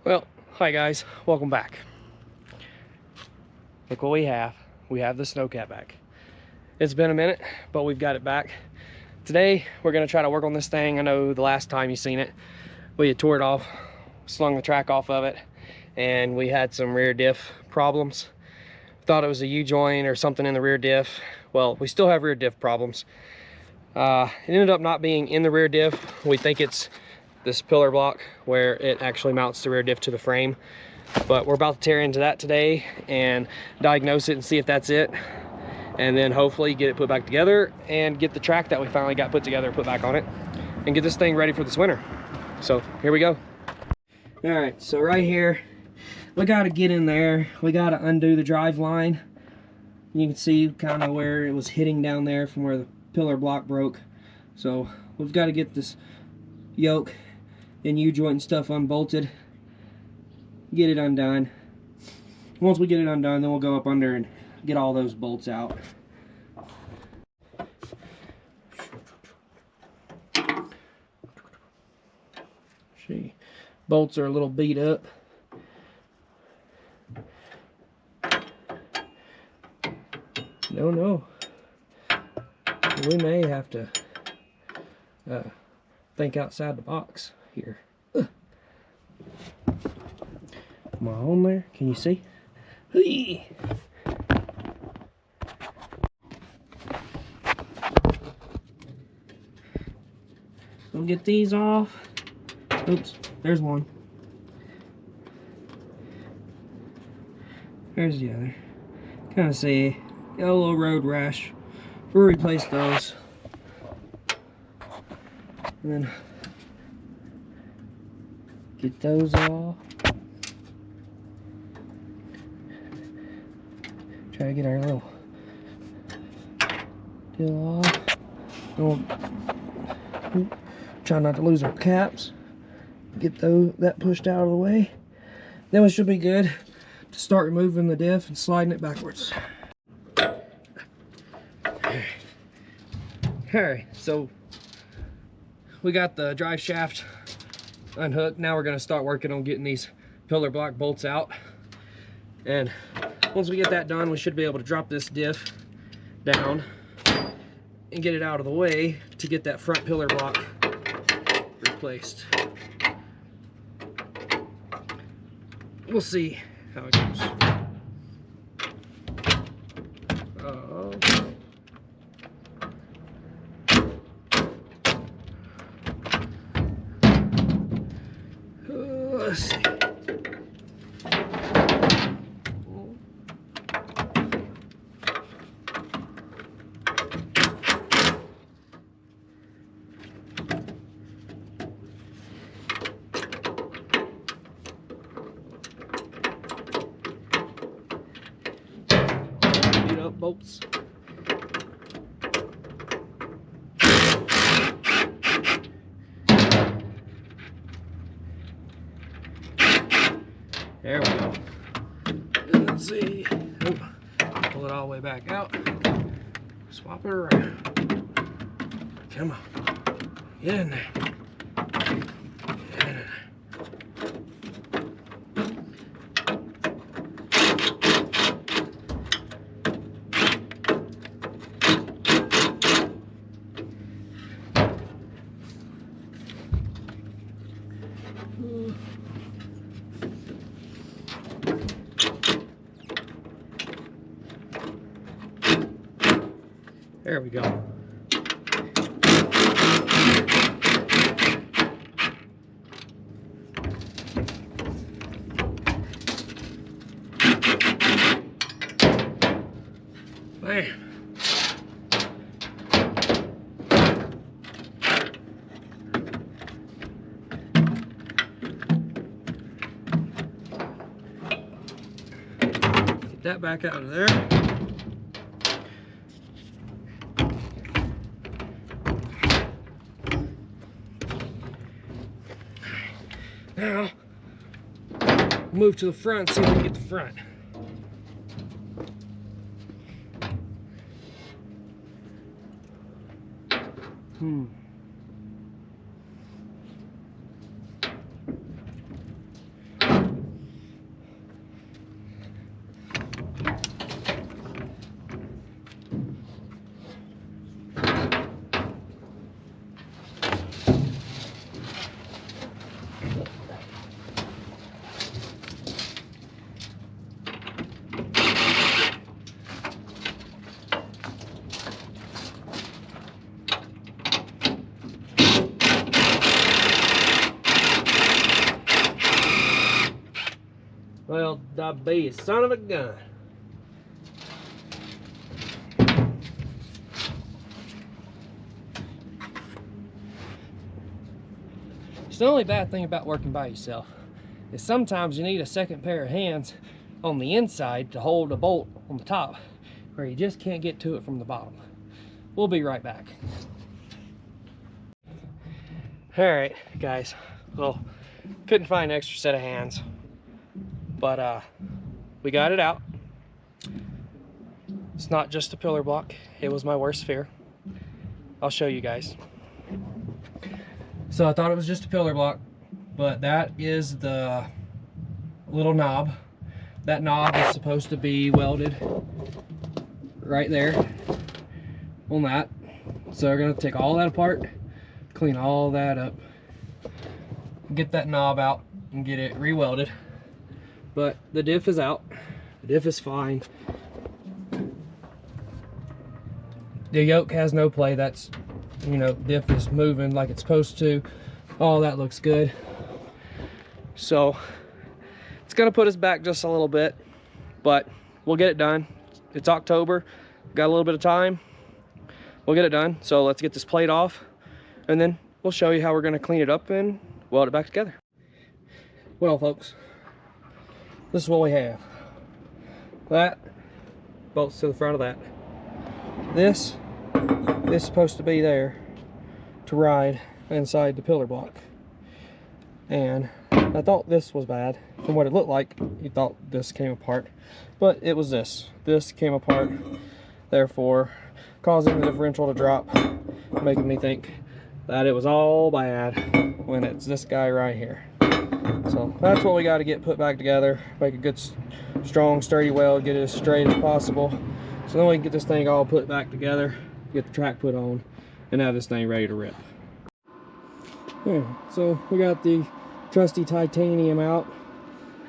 Well, hi guys, welcome back. Look what we have. We have the snowcat back. It's been a minute, but we've got it back. Today, we're gonna try to work on this thing. I know the last time you seen it, we had tore it off, slung the track off of it, and we had some rear diff problems. Thought it was a U-joint or something in the rear diff. Well, we still have rear diff problems. It ended up not being in the rear diff. We think it's this pillar block where it actually mounts the rear diff to the frame, but we're about to tear into that today and diagnose it and see if that's it, and then hopefully get it put back together and get the track that we finally got put together put back on it and get this thing ready for this winter. So here we go. All right, so right here we got to get in there. We got to undo the drive line. You can see kind of where it was hitting down there from where the pillar block broke. So we've got to get this yoke and U-joint and stuff unbolted, get it undone. Once we get it undone, then we'll go up under and get all those bolts out. See, bolts are a little beat up. No, we may have to think outside the box here. Am I on there? Can you see? We'll get these off. Oops, there's one. There's the other. Kind of see, got a little road rash. We'll replace those. And then get those off. Try to get our little deal off. Try not to lose our caps. Get that pushed out of the way. Then we should be good to start removing the diff and sliding it backwards. Alright, so we got the drive shaft unhooked. Now we're going to start working on getting these pillar block bolts out. And once we get that done, we should be able to drop this diff down and get it out of the way to get that front pillar block replaced. We'll see how it goes. Let's see. Beat up bolts. There we go. And let's see. Oop. Pull it all the way back out. Swap it around. Come on. Get in there. Get in there. There we go. Bam. Get that back out of there. Now, move to the front, see if we can get the front. Well, da be son of a gun. It's the only bad thing about working by yourself is sometimes you need a second pair of hands on the inside to hold a bolt on the top where you just can't get to it from the bottom. We'll be right back. All right, guys. Well, couldn't find an extra set of hands, but we got it out. It's not just a pillar block. It was my worst fear. I'll show you guys. So I thought it was just a pillar block, but that is the little knob. That knob is supposed to be welded right there on that. So we're gonna take all that apart, clean all that up, get that knob out and get it re-welded. But the diff is out. The diff is fine. The yoke has no play. That's, you know, diff is moving like it's supposed to. All that looks good. So it's gonna put us back just a little bit, but we'll get it done. It's October, got a little bit of time. We'll get it done. So let's get this plate off, and then we'll show you how we're gonna clean it up and weld it back together. Well, folks, this is what we have. That bolts to the front of that. This is supposed to be there to ride inside the pillar block. And I thought this was bad. From what it looked like, you thought this came apart, but it was this. This came apart, therefore causing the differential to drop, making me think that it was all bad when it's this guy right here. So that's what we got to get put back together, make a good strong sturdy weld, get it as straight as possible, so then we can get this thing all put back together, get the track put on, and have this thing ready to rip. Yeah, so we got the trusty titanium out.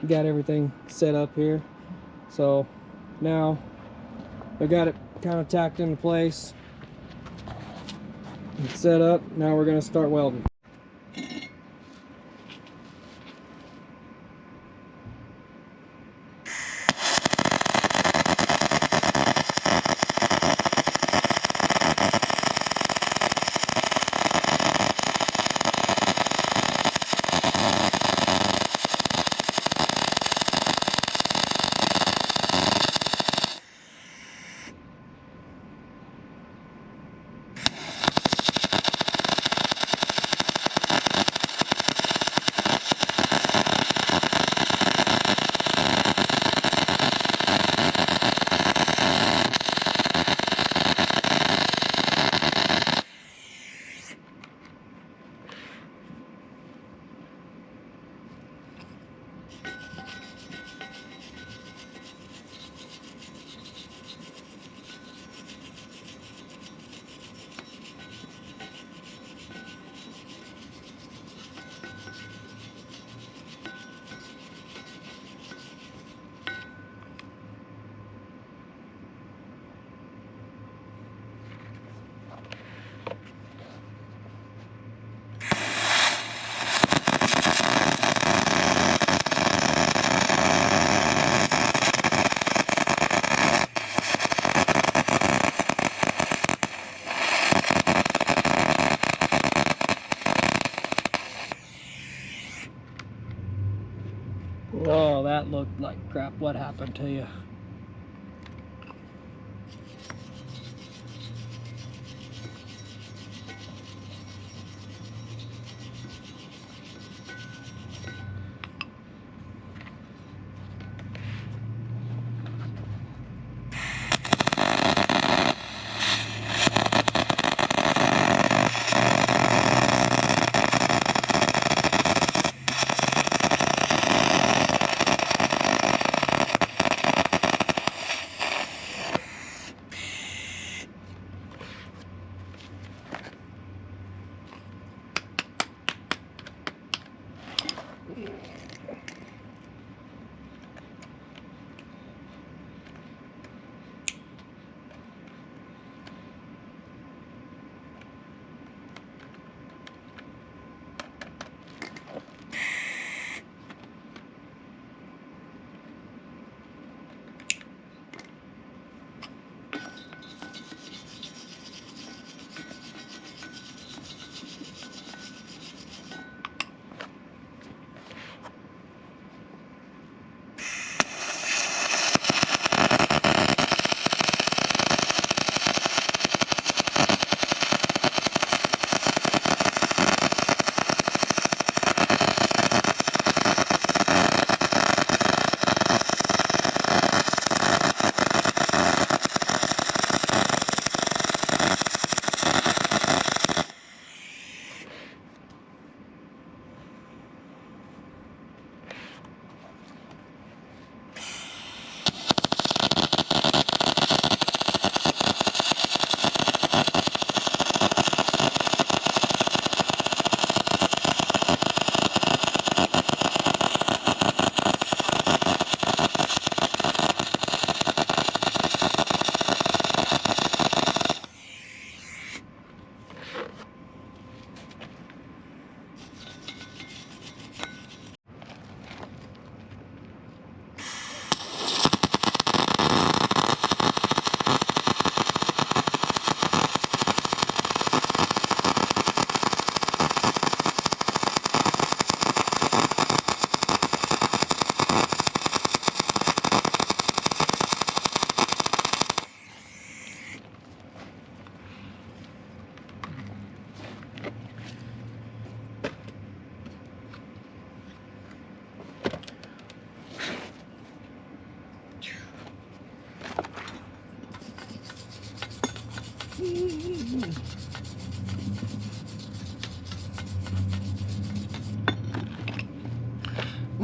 We got everything set up here. So now we got it kind of tacked into place. It's set up. Now we're going to start welding. Oh, that looked like crap. What happened to you?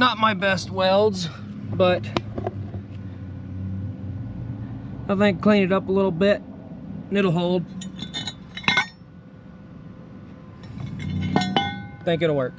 Not my best welds, but I think clean it up a little bit and it'll hold. Think it'll work.